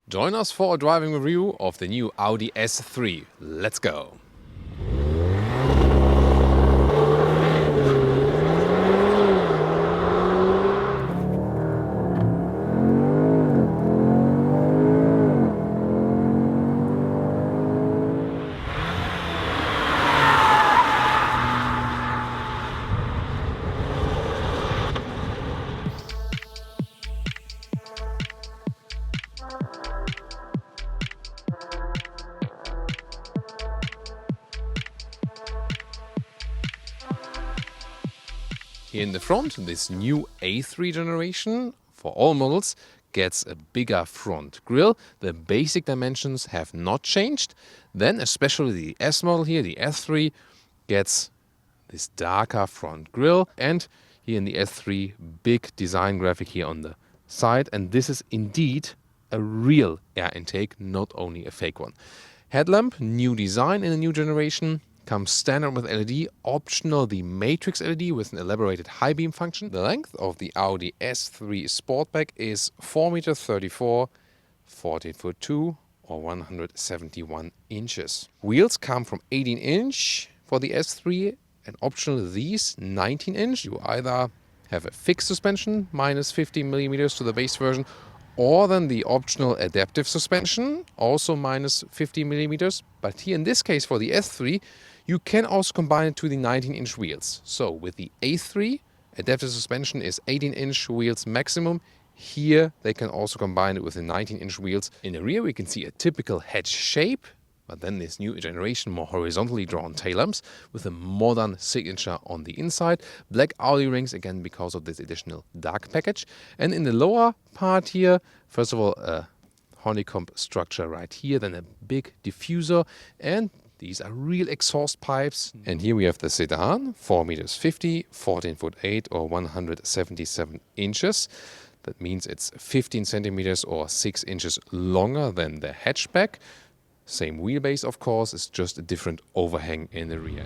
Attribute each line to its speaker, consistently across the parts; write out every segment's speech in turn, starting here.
Speaker 1: Join us for a driving review of the new Audi S3. Let's go! Here in the front, this new A3 generation for all models gets a bigger front grille. The basic dimensions have not changed. Then especially the S model here, the S3, gets this darker front grille. And here in the S3, big design graphic here on the side. And this is indeed a real air intake, not only a fake one. Headlamp, new design in the new generation. Comes standard with LED, optional the matrix LED with an elaborated high beam function. The length of the Audi S3 Sportback is 4.34 m, 14'2" or 171 inches. Wheels come from 18-inch for the S3 and optional these 19-inch. You either have a fixed suspension, minus 50 millimeters to the base version, or then the optional adaptive suspension, also minus 50 millimeters. But here in this case for the S3, you can also combine it to the 19-inch wheels. So with the A3, adaptive suspension is 18-inch wheels maximum. Here they can also combine it with the 19-inch wheels. In the rear we can see a typical hatch shape, but then this new generation more horizontally drawn tail lamps with a modern signature on the inside. Black Audi rings again because of this additional dark package. And in the lower part here, first of all, a honeycomb structure right here, then a big diffuser, and these are real exhaust pipes. And here we have the Sedan, 4.50 meters, 14'8" or 177 inches. That means it's 15 centimeters or 6 inches longer than the hatchback. Same wheelbase, of course, it's just a different overhang in the rear.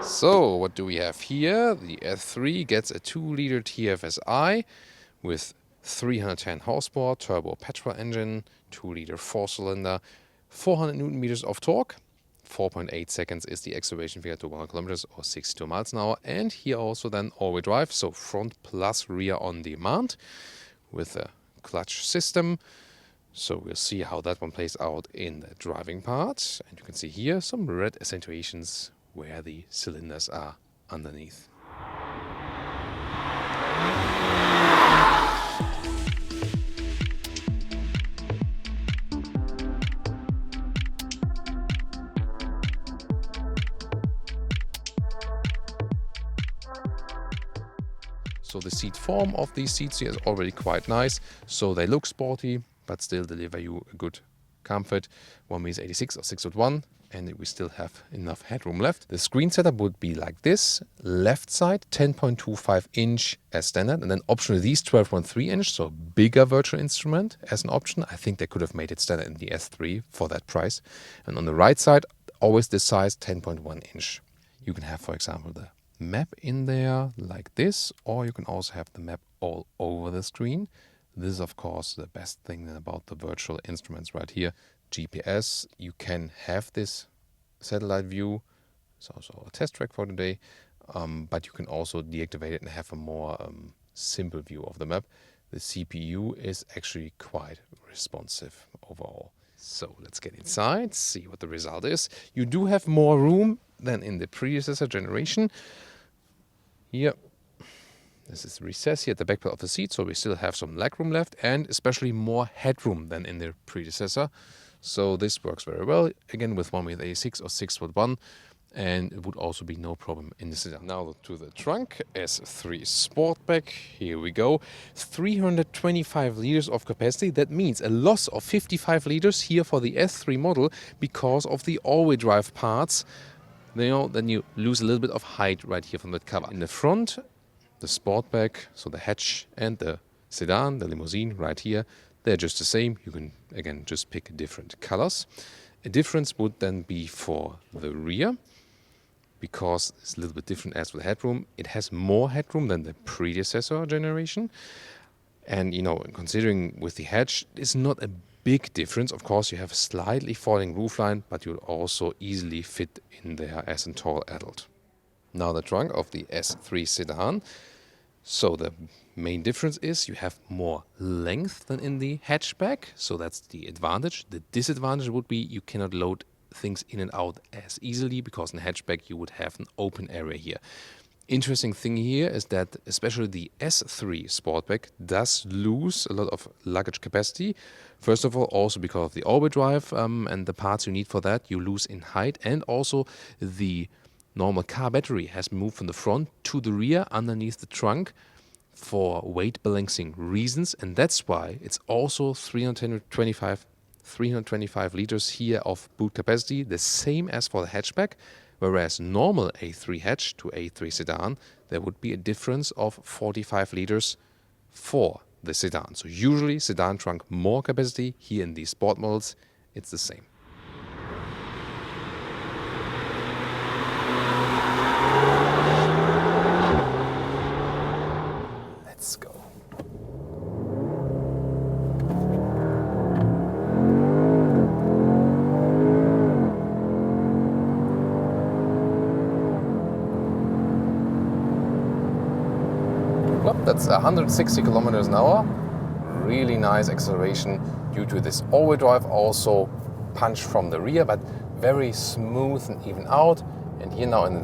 Speaker 1: So, what do we have here? The S3 gets a 2-liter TFSI with 310 horsepower, turbo petrol engine, 2-liter 4-cylinder, 400 Newton meters of torque, 4.8 seconds is the acceleration figure to 100 kilometers or 62 miles an hour. And here also then all-wheel drive, so front plus rear on demand with a clutch system. So we'll see how that one plays out in the driving part. And you can see here some red accentuations where the cylinders are underneath. So the seat form of these seats here is already quite nice. So they look sporty, but still deliver you a good comfort. 1.86 m or 6'1", and we still have enough headroom left. The screen setup would be like this. Left side 10.25 inch as standard, and then optional these 12.3 inch, so bigger virtual instrument as an option. I think they could have made it standard in the S3 for that price. And on the right side, always this size 10.1 inch. You can have, for example, the map in there like this, or you can also have the map all over the screen. This is, of course, the best thing about the virtual instruments right here. GPS, you can have this satellite view. It's also a test track for today, but you can also deactivate it and have a more simple view of the map. The CPU is actually quite responsive overall. So let's get inside, see what the result is. You do have more room than in the predecessor generation. Here, this is the recess here at the back of the seat, so we still have some legroom left and especially more headroom than in the predecessor. So this works very well, again with 1.86 or 6'1", and it would also be no problem in the sedan. Now to the trunk, S3 Sportback, here we go. 325 liters of capacity, that means a loss of 55 liters here for the S3 model because of the all-wheel drive parts. Then you lose a little bit of height right here from that cover. In the front, the Sportback, so the hatch and the sedan, the limousine right here, They're just the same. You can, again, just pick different colors. A difference would then be for the rear, because it's a little bit different as for the headroom. It has more headroom than the predecessor generation. And, considering with the hatch, it's not a big difference. Of course, you have a slightly falling roofline, but you'll also easily fit in there as a tall adult. Now the trunk of the S3 sedan. So the main difference is you have more length than in the hatchback. So that's the advantage. The disadvantage would be you cannot load things in and out as easily, because in the hatchback you would have an open area here. Interesting thing here is that especially the S3 Sportback does lose a lot of luggage capacity. First of all, also because of the all-wheel drive and the parts you need for that, you lose in height, and also the normal car battery has moved from the front to the rear underneath the trunk for weight balancing reasons, and that's why it's also 325 liters here of boot capacity, the same as for the hatchback. Whereas normal A3 hatch to A3 sedan, there would be a difference of 45 liters for the sedan. So usually sedan trunk more capacity. Here in these sport models, it's the same. Let's go. That's 160 kilometers an hour. Really nice acceleration due to this all-wheel drive, also punch from the rear, but very smooth and even out. And here now in the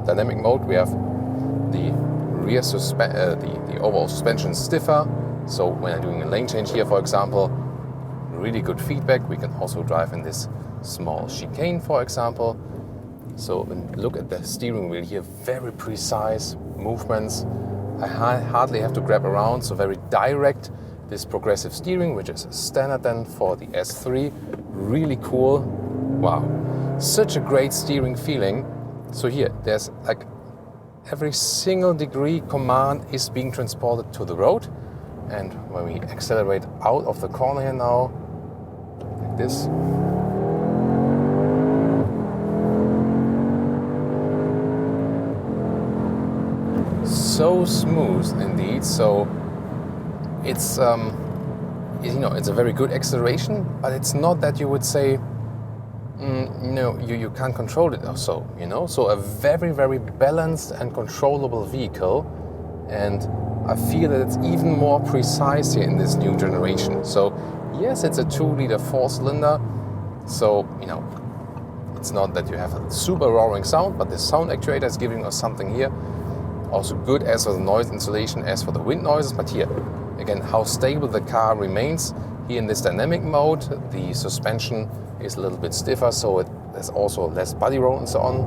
Speaker 1: dynamic mode, we have the rear the overall suspension stiffer. So when I'm doing a lane change here, for example, really good feedback. We can also drive in this small chicane, for example. So when you look at the steering wheel here, very precise movements. I hardly have to grab around, so very direct. This progressive steering, which is standard then for the S3, really cool. Wow, such a great steering feeling. So here, there's like every single degree command is being transported to the road. And when we accelerate out of the corner here now, like this, so smooth indeed. So it's it's a very good acceleration, but it's not that you would say you can't control it or so. So a very, very balanced and controllable vehicle, and I feel that it's even more precise here in this new generation. So yes, it's a 2-liter 4-cylinder, so it's not that you have a super roaring sound, but the sound actuator is giving us something here. Also good as for the noise insulation, as for the wind noises, but here, again, how stable the car remains. Here in this dynamic mode, the suspension is a little bit stiffer, so there's also less body roll and so on.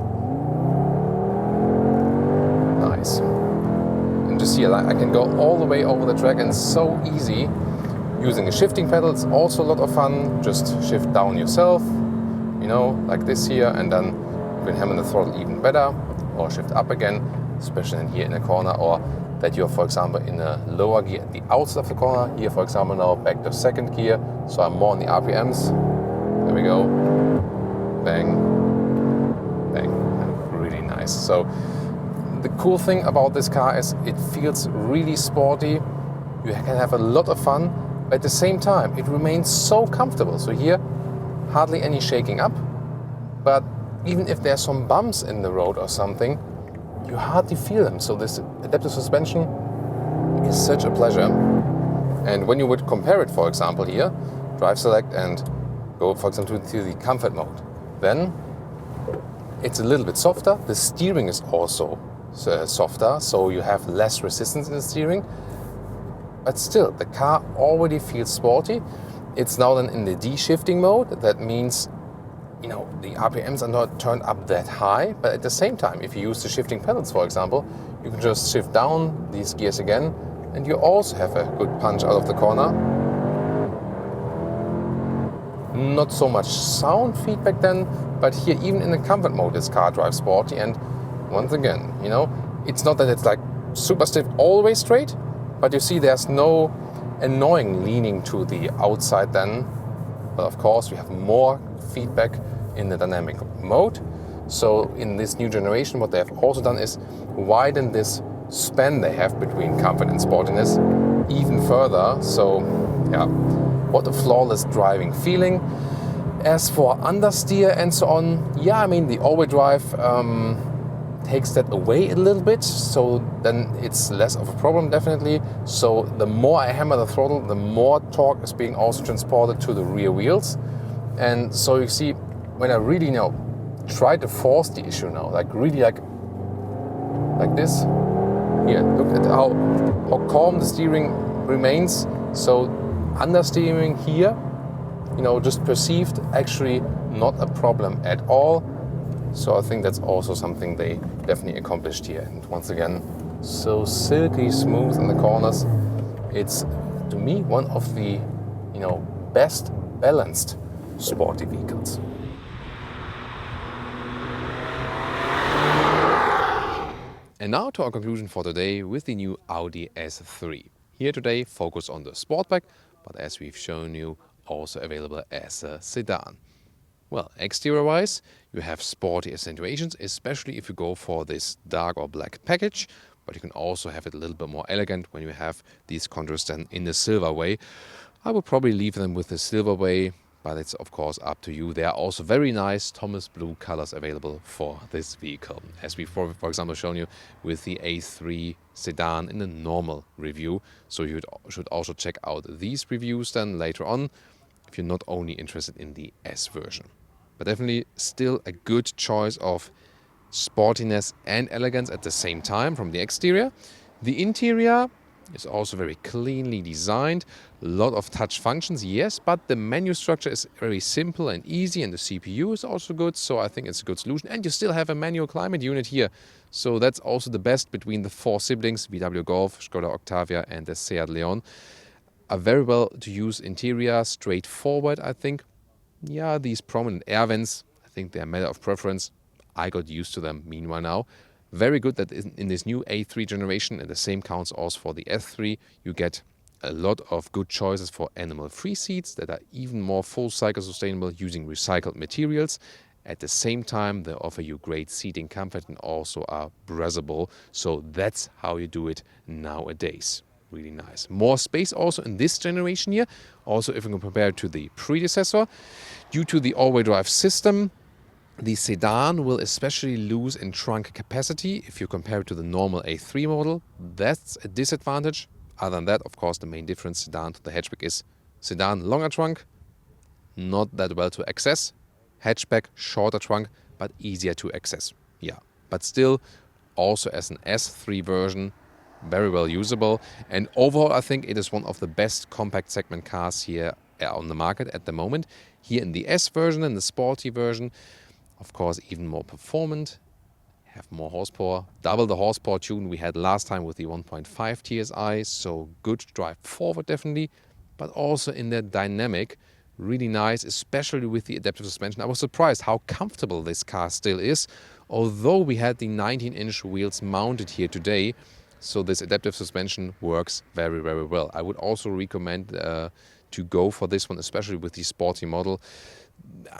Speaker 1: Nice. And just here, I can go all the way over the track, and so easy. Using a shifting pedal, it's also a lot of fun. Just shift down yourself, like this here, and then you can hammer the throttle even better, or shift up again, especially in here in a corner, or that you're, for example, in a lower gear at the outside of the corner. Here, for example, now back to second gear, so I'm more on the RPMs. There we go. Bang, bang, really nice. So the cool thing about this car is it feels really sporty. You can have a lot of fun, but at the same time, it remains so comfortable. So here, hardly any shaking up, but even if there's some bumps in the road or something, you hardly feel them. So this adaptive suspension is such a pleasure. And when you would compare it, for example, here, drive select and go, for example, to the comfort mode, then it's a little bit softer. The steering is also softer, so you have less resistance in the steering. But still, the car already feels sporty. It's now then in the D-shifting mode. That means the RPMs are not turned up that high, but at the same time, if you use the shifting pedals, for example, you can just shift down these gears again, and you also have a good punch out of the corner. Not so much sound feedback then, but here, even in the comfort mode, this car drives sporty. And once again, it's not that it's like super stiff all the way straight, but you see there's no annoying leaning to the outside then. But of course, we have more feedback in the dynamic mode. So in this new generation, what they have also done is widen this span they have between comfort and sportiness even further. So yeah, what a flawless driving feeling. As for understeer and so on, yeah, I mean the all-wheel drive takes that away a little bit, so then it's less of a problem definitely. So the more I hammer the throttle, the more torque is being also transported to the rear wheels. And so you see, when I really try to force the issue now, like really like this. Here, look at how calm the steering remains. So understeering here, just perceived, actually not a problem at all. So I think that's also something they definitely accomplished here. And once again, so silky smooth in the corners. It's, to me, one of the, best balanced sporty vehicles. And now to our conclusion for today with the new Audi S3. Here today, focus on the Sportback, but as we've shown you, also available as a sedan. Well, exterior-wise, you have sporty accentuations, especially if you go for this dark or black package, but you can also have it a little bit more elegant when you have these contrasts then in the silver way. I would probably leave them with the silver way, but it's of course up to you. There are also very nice Thomas blue colors available for this vehicle, as we've for example shown you with the A3 sedan in the normal review. So you should also check out these reviews then later on if you're not only interested in the S version. But definitely still a good choice of sportiness and elegance at the same time from the exterior. The interior is also very cleanly designed. A lot of touch functions, yes, but the menu structure is very simple and easy, and the CPU is also good, so I think it's a good solution. And you still have a manual climate unit here, so that's also the best between the four siblings, VW Golf, Skoda Octavia and the Seat Leon. A very well to use interior, straightforward, I think. Yeah, these prominent air vents, I think they're a matter of preference. I got used to them meanwhile now. Very good that in this new A3 generation, and the same counts also for the S3, you get a lot of good choices for animal-free seats that are even more full-cycle sustainable using recycled materials. At the same time, they offer you great seating comfort and also are breathable. So that's how you do it nowadays. Really nice. More space also in this generation here. Also, if you compare it to the predecessor, due to the all-wheel drive system, the sedan will especially lose in trunk capacity if you compare it to the normal A3 model. That's a disadvantage. Other than that, of course, the main difference sedan to the hatchback is sedan longer trunk, not that well to access. Hatchback shorter trunk, but easier to access. Yeah, but still, also as an S3 version, very well usable. And overall, I think it is one of the best compact segment cars here on the market at the moment. Here in the S version and the sporty version, of course, even more performant, have more horsepower, double the horsepower tune we had last time with the 1.5 TSI, so good drive forward definitely, but also in the dynamic, really nice, especially with the adaptive suspension. I was surprised how comfortable this car still is, although we had the 19-inch wheels mounted here today, so this adaptive suspension works very, very well. I would also recommend to go for this one, especially with the sporty model,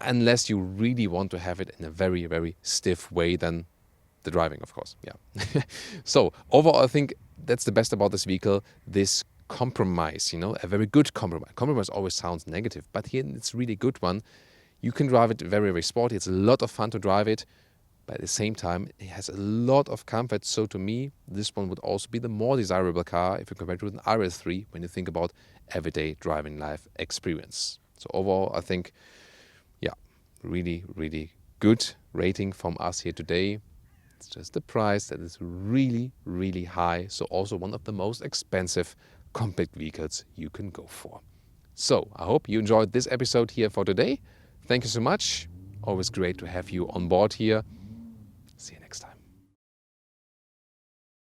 Speaker 1: unless you really want to have it in a very, very stiff way, then the driving, of course. Yeah. So overall, I think that's the best about this vehicle, this compromise, a very good compromise. Compromise always sounds negative, but here it's a really good one. You can drive it very, very sporty. It's a lot of fun to drive it, but at the same time, it has a lot of comfort. So to me, this one would also be the more desirable car if you compare it with an RS3 when you think about everyday driving life experience. So overall, I think, yeah, really, really good rating from us here today. It's just the price that is really, really high. So also one of the most expensive compact vehicles you can go for. So I hope you enjoyed this episode here for today. Thank you so much. Always great to have you on board here. See you next time.